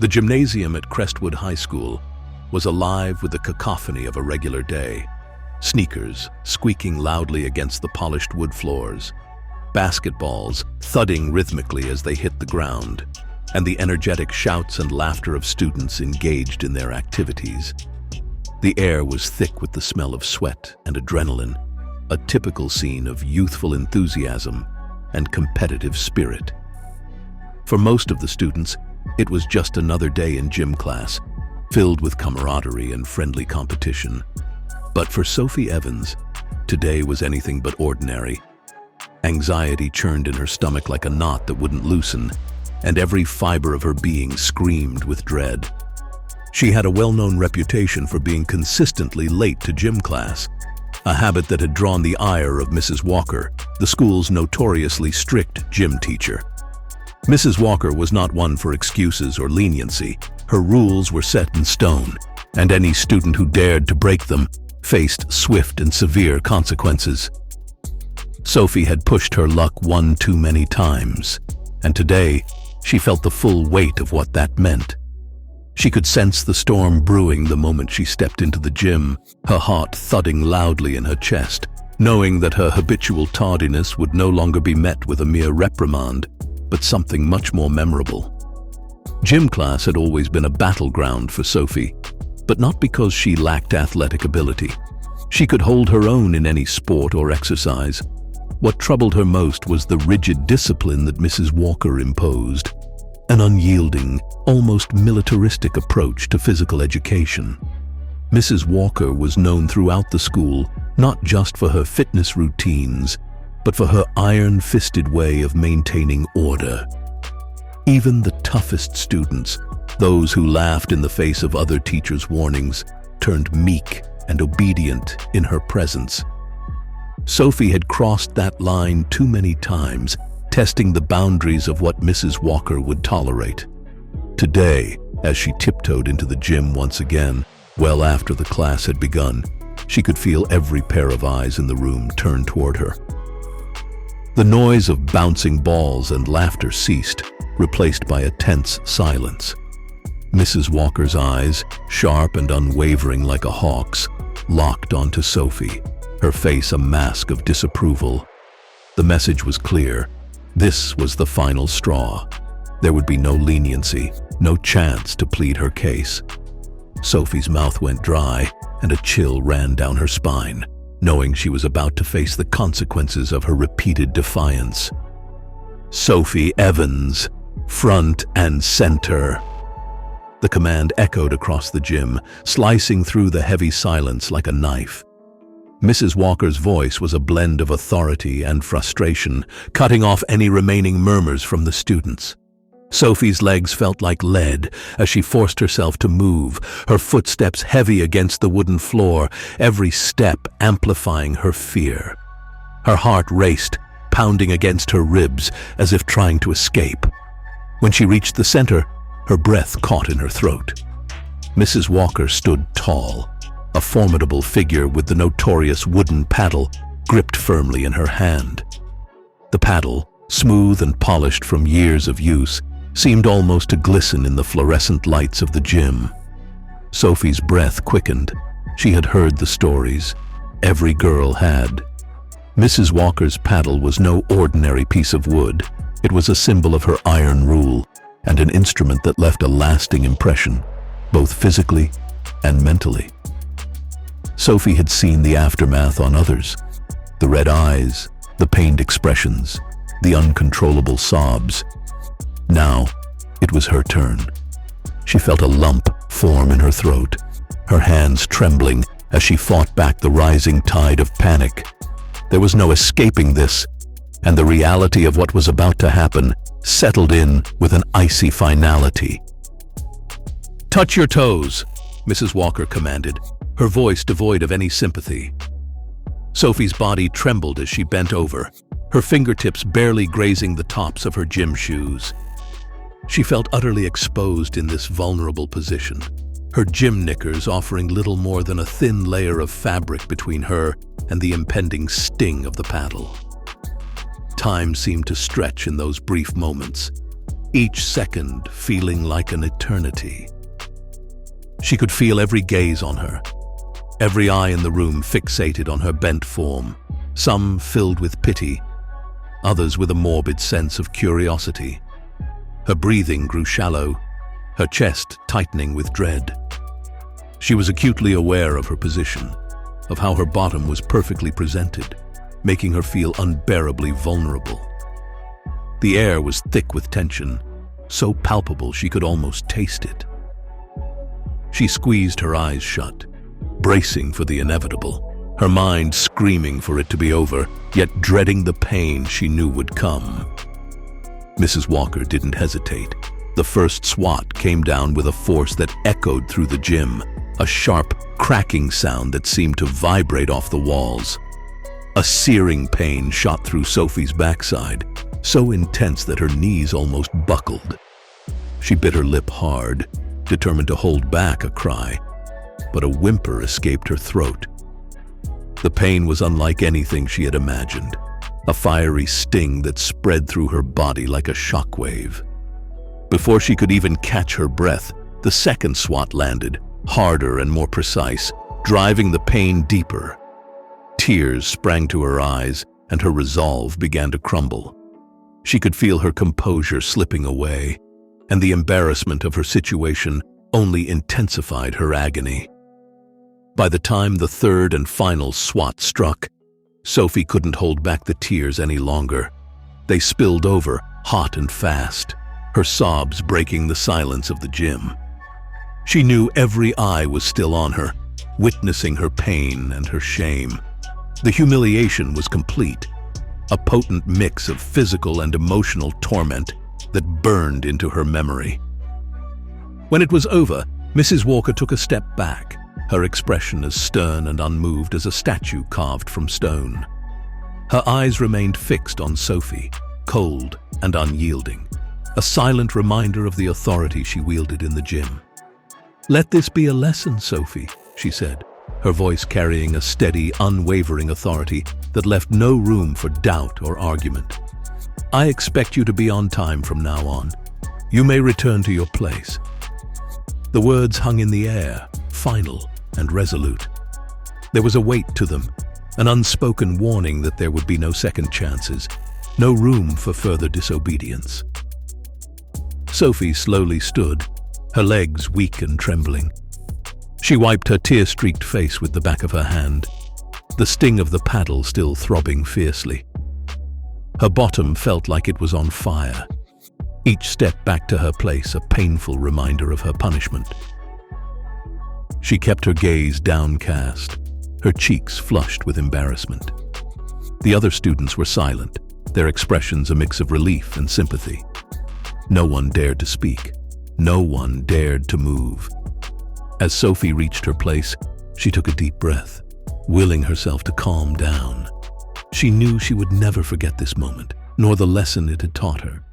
The gymnasium at Crestwood High School was alive with the cacophony of a regular day. Sneakers squeaking loudly against the polished wood floors, basketballs thudding rhythmically as they hit the ground, and the energetic shouts and laughter of students engaged in their activities. The air was thick with the smell of sweat and adrenaline, a typical scene of youthful enthusiasm and competitive spirit. For most of the students, it was just another day in gym class, filled with camaraderie and friendly competition. But for Sophie Evans, today was anything but ordinary. Anxiety churned in her stomach like a knot that wouldn't loosen, and every fiber of her being screamed with dread. She had a well-known reputation for being consistently late to gym class, a habit that had drawn the ire of Mrs. Walker, the school's notoriously strict gym teacher. Mrs. Walker was not one for excuses or leniency. Her rules were set in stone, and any student who dared to break them faced swift and severe consequences. Sophie had pushed her luck one too many times, and today she felt the full weight of what that meant. She could sense the storm brewing the moment she stepped into the gym, her heart thudding loudly in her chest, knowing that her habitual tardiness would no longer be met with a mere reprimand, but something much more memorable. Gym class had always been a battleground for Sophie, but not because she lacked athletic ability. She could hold her own in any sport or exercise. What troubled her most was the rigid discipline that Mrs. Walker imposed, an unyielding, almost militaristic approach to physical education. Mrs. Walker was known throughout the school not just for her fitness routines, but for her iron-fisted way of maintaining order. Even the toughest students, those who laughed in the face of other teachers' warnings, turned meek and obedient in her presence. Sophie had crossed that line too many times, testing the boundaries of what Mrs. Walker would tolerate. Today, as she tiptoed into the gym once again, well after the class had begun, she could feel every pair of eyes in the room turn toward her. The noise of bouncing balls and laughter ceased, replaced by a tense silence. Mrs. Walker's eyes, sharp and unwavering like a hawk's, locked onto Sophie, her face a mask of disapproval. The message was clear. This was the final straw. There would be no leniency, no chance to plead her case. Sophie's mouth went dry, and a chill ran down her spine, knowing she was about to face the consequences of her repeated defiance. Sophie Evans, front and center. The command echoed across the gym, slicing through the heavy silence like a knife. Mrs. Walker's voice was a blend of authority and frustration, cutting off any remaining murmurs from the students. Sophie's legs felt like lead as she forced herself to move, her footsteps heavy against the wooden floor, every step amplifying her fear. Her heart raced, pounding against her ribs as if trying to escape. When she reached the center, her breath caught in her throat. Mrs. Walker stood tall, a formidable figure with the notorious wooden paddle gripped firmly in her hand. The paddle, smooth and polished from years of use, seemed almost to glisten in the fluorescent lights of the gym. Sophie's breath quickened. She had heard the stories. Every girl had. Mrs. Walker's paddle was no ordinary piece of wood. It was a symbol of her iron rule, and an instrument that left a lasting impression, both physically and mentally. Sophie had seen the aftermath on others. The red eyes, the pained expressions, the uncontrollable sobs. Now, it was her turn. She felt a lump form in her throat, her hands trembling as she fought back the rising tide of panic. There was no escaping this, and the reality of what was about to happen settled in with an icy finality. "Touch your toes," Mrs. Walker commanded, her voice devoid of any sympathy. Sophie's body trembled as she bent over, her fingertips barely grazing the tops of her gym shoes. She felt utterly exposed in this vulnerable position, her gym knickers offering little more than a thin layer of fabric between her and the impending sting of the paddle. Time seemed to stretch in those brief moments. each second feeling like an eternity. She could feel every gaze on her, every eye in the room fixated on her bent form, some filled with pity, others with a morbid sense of curiosity. Her breathing grew shallow, her chest tightening with dread. She was acutely aware of her position, of how her bottom was perfectly presented, making her feel unbearably vulnerable. The air was thick with tension, so palpable she could almost taste it. She squeezed her eyes shut, bracing for the inevitable, her mind screaming for it to be over, yet dreading the pain she knew would come. Mrs. Walker didn't hesitate. The first swat came down with a force that echoed through the gym, a sharp, cracking sound that seemed to vibrate off the walls. A searing pain shot through Sophie's backside, so intense that her knees almost buckled. She bit her lip hard, determined to hold back a cry, but a whimper escaped her throat. The pain was unlike anything she had imagined, a fiery sting that spread through her body like a shockwave. Before she could even catch her breath, the second swat landed, harder and more precise, driving the pain deeper. Tears sprang to her eyes, and her resolve began to crumble. She could feel her composure slipping away, and the embarrassment of her situation only intensified her agony. By the time the third and final swat struck, Sophie couldn't hold back the tears any longer. They spilled over, hot and fast, her sobs breaking the silence of the gym. She knew every eye was still on her, witnessing her pain and her shame. The humiliation was complete, a potent mix of physical and emotional torment that burned into her memory. When it was over, Mrs. Walker took a step back, her expression as stern and unmoved as a statue carved from stone. Her eyes remained fixed on Sophie, cold and unyielding, a silent reminder of the authority she wielded in the gym. "Let this be a lesson, Sophie," she said, her voice carrying a steady, unwavering authority that left no room for doubt or argument. "I expect you to be on time from now on. You may return to your place." The words hung in the air, final and resolute. There was a weight to them, an unspoken warning that there would be no second chances, no room for further disobedience. Sophie slowly stood, her legs weak and trembling. She wiped her tear-streaked face with the back of her hand, the sting of the paddle still throbbing fiercely. Her bottom felt like it was on fire, each step back to her place a painful reminder of her punishment. She kept her gaze downcast, her cheeks flushed with embarrassment. The other students were silent, their expressions a mix of relief and sympathy. No one dared to speak. No one dared to move. As Sophie reached her place, she took a deep breath, willing herself to calm down. She knew she would never forget this moment, nor the lesson it had taught her.